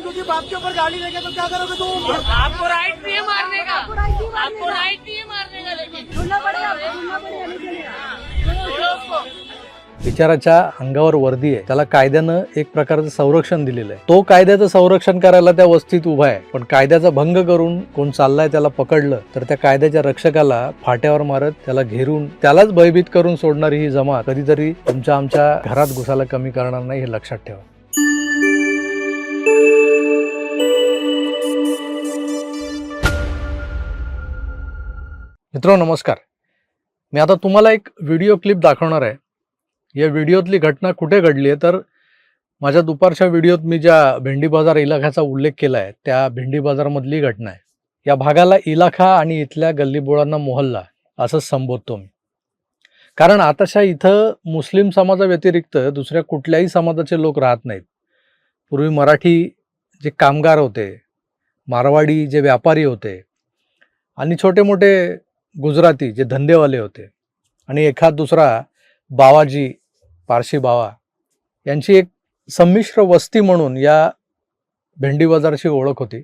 तुझे बाप के ऊपर गाड़ी लेके तो क्या करोगे तुम? आपको राइट नहीं है मारने का, आपको राइट नहीं है मारने का, लेकिन ढूंढना पड़ेगा, ढूंढना पड़ेगा, निकलेगा। छोड़ो उसको। बिचाराच्या अंगावर वर्दी आहे, त्याला कायद्यानं एक प्रकारचं संरक्षण दिलेलं आहे. तो कायद्याचं संरक्षण करायला त्या वस्तीत उभा आहे, पण कायद्याचा भंग करून कोण चाललाय त्याला पकडलं तर त्या कायद्याच्या रक्षकाला फाट्यावर मारत त्याला घेरून त्यालाच भयभीत करून सोडणारी ही जमात कधीतरी तुमच्या आमच्या घरात घुसायला कमी करणार नाही, हे लक्षात ठेवा. मित्रांनो नमस्कार. मी आता तुम्हाला एक व्हिडिओ क्लिप दाखवणार आहे. या व्हिडिओतली घटना कुठे घडली आहे तर माझ्या दुपारच्या व्हिडिओत मी ज्या भेंडी बाजार इलाख्याचा उल्लेख केला आहे त्या भेंडी बाजारमधली घटना आहे. या भागाला इलाखा आणि इथल्या गल्लीबोळांना मोहल्ला असं संबोधतो मी, कारण आताशा इथं मुस्लिम समाजाव्यतिरिक्त दुसऱ्या कुठल्याही समाजाचे लोक राहत नाहीत. पूर्वी मराठी जे कामगार होते, मारवाडी जे व्यापारी होते आणि छोटे मोठे गुजराती जे धंदेवाले होते आणि एखाद दुसरा बावाजी, पारशी बावा यांची एक संमिश्र वस्ती म्हणून या भेंडी बाजारची ओळख होती.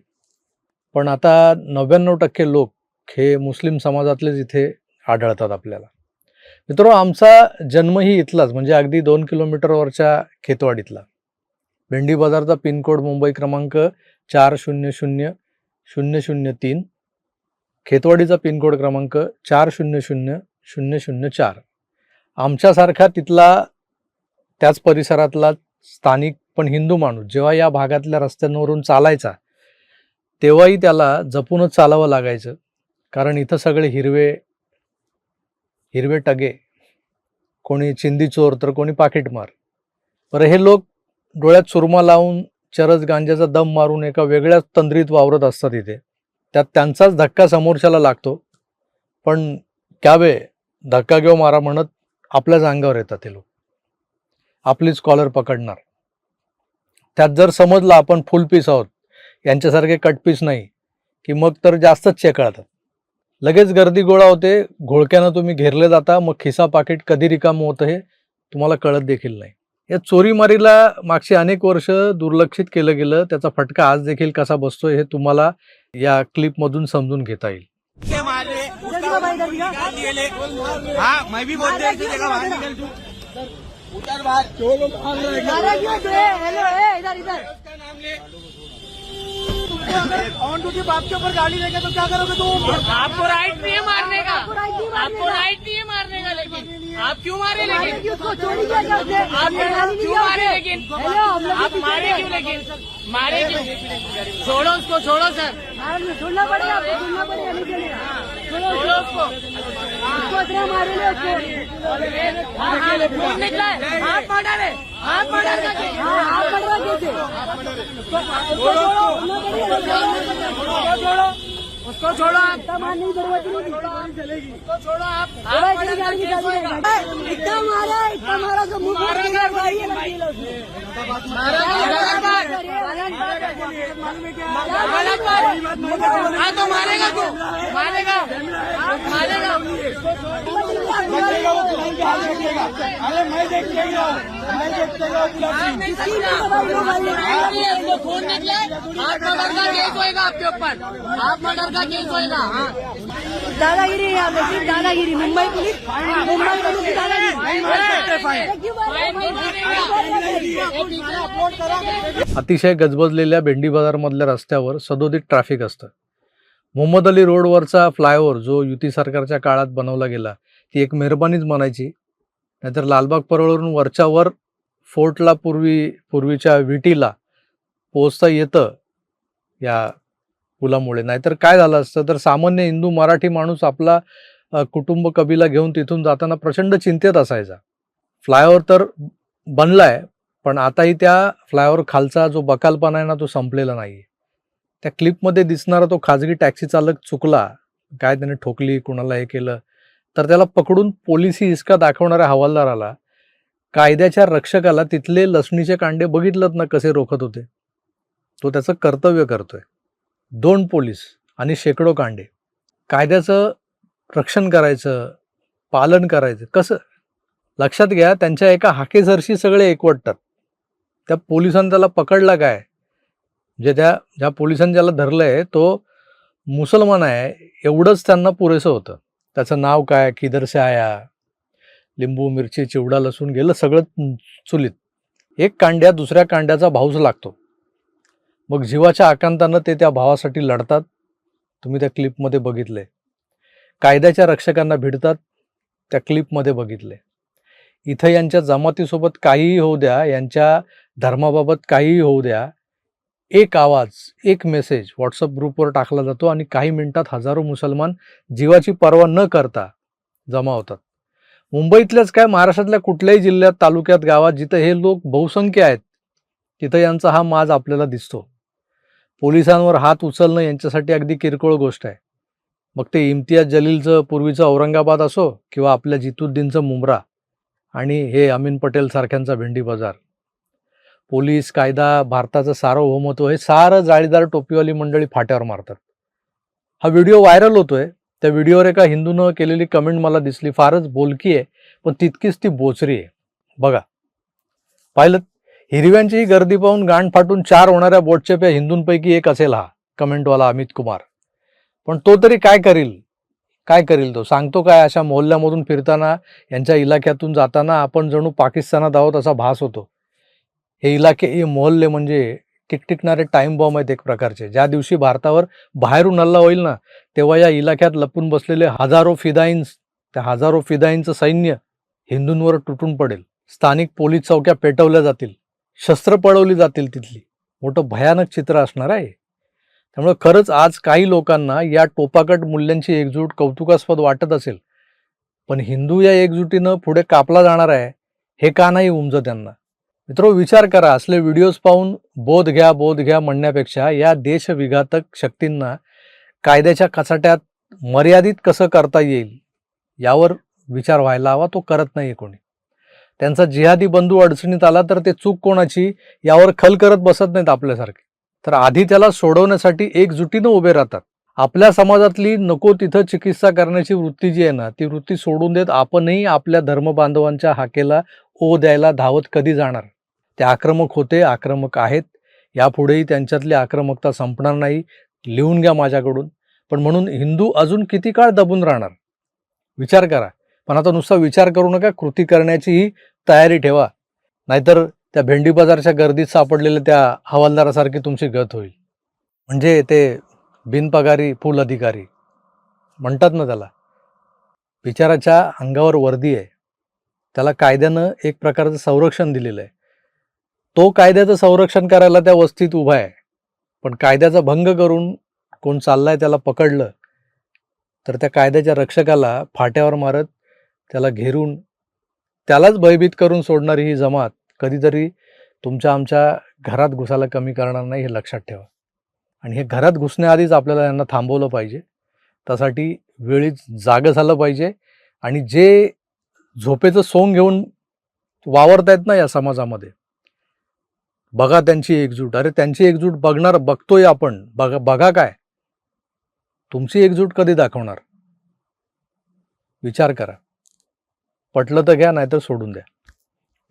पण आता 99% लोक हे मुस्लिम समाजातलेच इथे आढळतात आपल्याला. मित्रांनो, आमचा जन्मही इथलाच, म्हणजे अगदी 2 किलोमीटरवरच्या खेतवाडीतला. भेंडी बाजारचा पिनकोड मुंबई क्रमांक 400003, खेतवाडीचा पिनकोड क्रमांक 400004. आमच्यासारखा तिथला त्याच परिसरातला स्थानिक पण हिंदू माणूस जेव्हा या भागातल्या रस्त्यांवरून चालायचा तेव्हाही त्याला जपूनच चालावं लागायचं, कारण इथं सगळे हिरवे हिरवे टगे, कोणी चिंदी चोर तर कोणी पाकिटमार. बरं, हे लोक डोळ्यात सुरमा लावून चरस गांजाचा दम मारून एका वेगळ्याच तंद्रीत वावरत असतात इथे. त्यात त्यांचाच धक्का समोरच्याला लागतो, पण क्यावे धक्का घेऊ मारा म्हणत आपल्याच अंगावर येतात ते लोक, आपलीच कॉलर पकडणार. त्यात जर समजलं आपण फुल पीस आहोत, यांच्यासारखे कटपीस नाही, की मग तर जास्तच चेकळतात. लगेच गर्दी गोळा होते, घोळक्यानं तुम्ही घेरले जाता, मग खिसा पाकिट कधी रिकामं होतं हे तुम्हाला कळत देखील नाही. या चोरीमारीला मागची अनेक वर्ष दुर्लक्षित केलं गेलं, त्याचा फटका आज देखील कसा बसतोय हे तुम्हाला या क्लिपमधून समजून घेता येईल. क्या मार रहे? उसका निकाल दिए ले। हाँ, मैं भी बोलते हैं इसी जगह बाहर निकल तू। उधर बाहर चलो मारा क्यों तू? हेलो, इधर इधर। उसका नाम ले। तुमको अगर ऑन ड्यूटी बाप के ऊपर गाड़ी लेके तो क्या करोगे तुम? आपको राइट नहीं है मारने का, आपको राइट नहीं मारने आपको का। राइट नहीं है मारने का, लेकिन आप क्यों मारे? लेकिन उसको चोरी क्या करते? आप क्यों मारे? लेकिन हेलो, हम लोग आप मारे क्यों? लेकिन मारे क्यों? छोड़ो उसको, छोड़ो सर, ढूंढना पड़ेगा, ढूंढना पड़ेगा, निकलेगा। छोड़ो उसको। उसको इतना मारे ले उसको। खून निकला है, हाथ मर्डर है, हाथ मर्डर का केस। हाँ, आप पकड़ा कैसे? उसको छोड़ो आप, इतना मार नहीं पड़ेगा, उसको छोड़ो आप। थोड़ा इतनी गाड़ी निकाल दे। इतना मारा तो मुंह पर गिरा, गाड़ी लग गई उसमें। हाँ तो मारेगा तू, मारेगा, मारेगा। अरे मैं देखते ही हूँ, मैं देखते ही हूँ। खून निकले, हाथ मर्डर का केस होएगा आपके ऊपर, हाथ मर्डर का केस होएगा। हाँ, दादागिरी है यहाँ पे, सिर्फ दादागिरी। मुंबई पुलिस की दादागिरी। अतिशय गजबजलेल्या भेंडी बाजारमधल्या रस्त्यावर सदोदित ट्रॅफिक असतं. मोहम्मद अली रोडवरचा फ्लायओव्हर जो युती सरकारच्या काळात बनवला गेला ती एक मेहरबानीच म्हणायची, नाहीतर लालबाग परळवरून वरच्या वर फोर्टला पूर्वीच्या विटीला पोहोचता येतं या पुलामुळे. नाहीतर काय झालं असतं तर सामान्य हिंदू मराठी माणूस आपला कुटुंब कबिला घेऊन तिथून जाताना प्रचंड चिंतेत असायचा. फ्लायओव्हर तर बनलाय, पण आताही त्या फ्लायओव्हर खालचा जो बकालपणा आहे ना तो संपलेला नाही. त्या क्लिपमध्ये दिसणारा तो खाजगी टॅक्सी चालक चुकला, काय त्याने ठोकली, कुणाला हे केलं, तर त्याला पकडून पोलिसी हिसका दाखवणाऱ्या हवालदाराला, कायद्याच्या रक्षकाला तिथले लसणीचे कांडे बघितलत ना कसे रोखत होते. तो त्याचं कर्तव्य करतोय. 2 पोलीस आणि शेकडो कांडे. कायद्याचं रक्षण करायचं, पालन करायचं कसं? लक्षात घ्या, त्यांच्या एका हाकेसरशी सगळे एकवटतात. त्या पोलिसांनी त्याला पकडला काय, म्हणजे ज्या पोलिसांनी ज्याला धरलंय तो मुसलमान आहे एवढंच त्यांना पुरेसं होतं. त्याचं नाव काय, किधर से आया, लिंबू मिरची चिवडा लसूण गेलं सगळं चुलीत. एक कांड्या दुसऱ्या कांड्याचा भाऊच लागतो. मग जीवाच्या आकांतानं ते त्या भावासाठी लढतात. तुम्ही त्या क्लिपमध्ये बघितले. कायद्याच्या रक्षकांना भिडतात, त्या क्लिपमध्ये बघितले. इथं यांच्या जमातीसोबत काहीही होऊ द्या, यांच्या धर्माबाबत काहीही होऊ द्या, एक आवाज, एक मेसेज व्हॉट्सअप ग्रुपवर टाकला जातो आणि काही मिनिटात हजारो मुसलमान जीवाची पर्वा न करता जमा होतात. मुंबईतल्याच काय, महाराष्ट्रातल्या कुठल्याही जिल्ह्यात, तालुक्यात, गावात जिथं हे लोक बहुसंख्य आहेत तिथं यांचा हा माज आपल्याला दिसतो. पोलिसांवर हात उचलणं यांच्यासाठी अगदी किरकोळ गोष्ट आहे. मग ते इम्तियाज जलीलचं पूर्वीचं औरंगाबाद असो किंवा आपल्या जितुद्दीनचं मुंब्रा आणि हे अमीन पटेल सारख्यांचा भेंडी बाजार. पोलीस, कायदा, भारताचं सार्वभौमत्व हे सारं जाळीदार टोपीवाली मंडळी फाट्यावर मारतात. हा व्हिडिओ व्हायरल होतोय. त्या व्हिडिओवर एका हिंदूनं केलेली कमेंट मला दिसली, फारच बोलकी आहे पण तितकीच ती बोचरी आहे. बघा, पाहिलं, हिरव्यांची ही गर्दी पाहून गांड फाटून 4 होणाऱ्या बोटचेप्या हिंदूंपैकी एक असेल हा कमेंटवाला अमित कुमार. पण तो तरी काय करील तो सांगतो काय? अशा मोहल्ल्यामधून फिरताना, यांच्या इलाक्यातून जाताना आपण जणू पाकिस्तानात आहोत असा भास होतो. हे इलाके, हे मोहल्ले म्हणजे टिकटिकणारे टाइम बॉम्ब आहेत एक प्रकारचे. ज्या दिवशी भारतावर बाहेरून हल्ला होईल ना, तेव्हा या इलाक्यात लपून बसलेले हजारो फिदाईन्स, त्या हजारो फिदाईंचं सैन्य हिंदूंवर तुटून पडेल. स्थानिक पोलीस चौक्या पेटवल्या जातील, शस्त्र पळवली जातील. तिथली मोठं भयानक चित्र असणार आहे. त्यामुळे खरंच आज काही लोकांना या टोपाकट मूल्यांची एकजूट कौतुकास्पद वाटत असेल, पण हिंदू या एकजुटीनं पुढे कापला जाणार आहे हे का नाही उमजत त्यांना? मित्रो, विचार करा. असले व्हिडिओज पाहून बोध घ्या म्हणण्यापेक्षा या देशविघातक शक्तींना कायद्याच्या कचाट्यात मर्यादित कसं करता येईल यावर विचार व्हायला हवा. तो करत नाही कोणी. त्यांचा जिहादी बंधू अडचणीत आला तर ते चूक कोणाची यावर खल करत बसत नाहीत आपल्यासारखे. तर आधी त्याला सोडवण्यासाठी एकजुटीनं उभे राहतात. आपल्या समाजातली नको तिथं चिकित्सा करण्याची वृत्ती जी आहे ना, ती वृत्ती सोडून देत आपणही आपल्या धर्मबांधवांच्या हाकेला ओ द्यायला धावत कधी जाणार? ते आक्रमक होते, आक्रमक आहेत. यापुढेही त्यांच्यातली आक्रमकता संपणार नाही. लिहून घ्या माझ्याकडून. पण म्हणून हिंदू अजून किती काळ दबून राहणार? विचार करा. पण आता नुसता विचार करू नका, कृती करण्याचीही तयारी ठेवा. नाहीतर त्या भेंडी बाजारच्या गर्दीत सापडलेल्या त्या हवालदारासारखी तुमची गत होईल. म्हणजे ते बिनपगारी फुल अधिकारी म्हणतात ना त्याला. बिचाराच्या अंगावर वर्दी आहे, त्याला कायद्यानं एक प्रकारचं संरक्षण दिलेलं आहे. तो कायद्याचं संरक्षण करायला त्या वस्तीत उभा आहे. पण कायद्याचा भंग करून कोण चाललाय त्याला पकडलं तर त्या कायद्याच्या रक्षकाला फाट्यावर मारत, त्याला घेरून, त्यालाच भयभीत करून सोडणारी ही जमात कधीतरी तुमच्या आमच्या घरात घुसायला कमी करणार नाही, हे लक्षात ठेवा. आणि हे घरात घुसण्याआधीच आपल्याला यांना थांबवलं पाहिजे. त्यासाठी वेळीच जागं झालं पाहिजे. आणि जे झोपेचं सोंग घेऊन वावरतायत ना या समाजामध्ये, बघा त्यांची एकजूट. अरे त्यांची एकजूट बघतोय आपण. बघा काय तुमची एकजूट कधी दाखवणार? विचार करा. पटलं तर घ्या, नाहीतर सोडून द्या.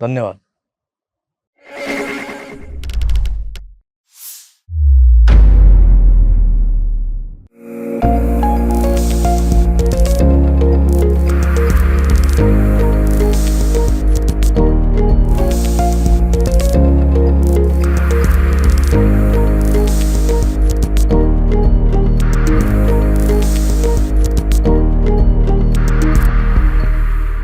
धन्यवाद.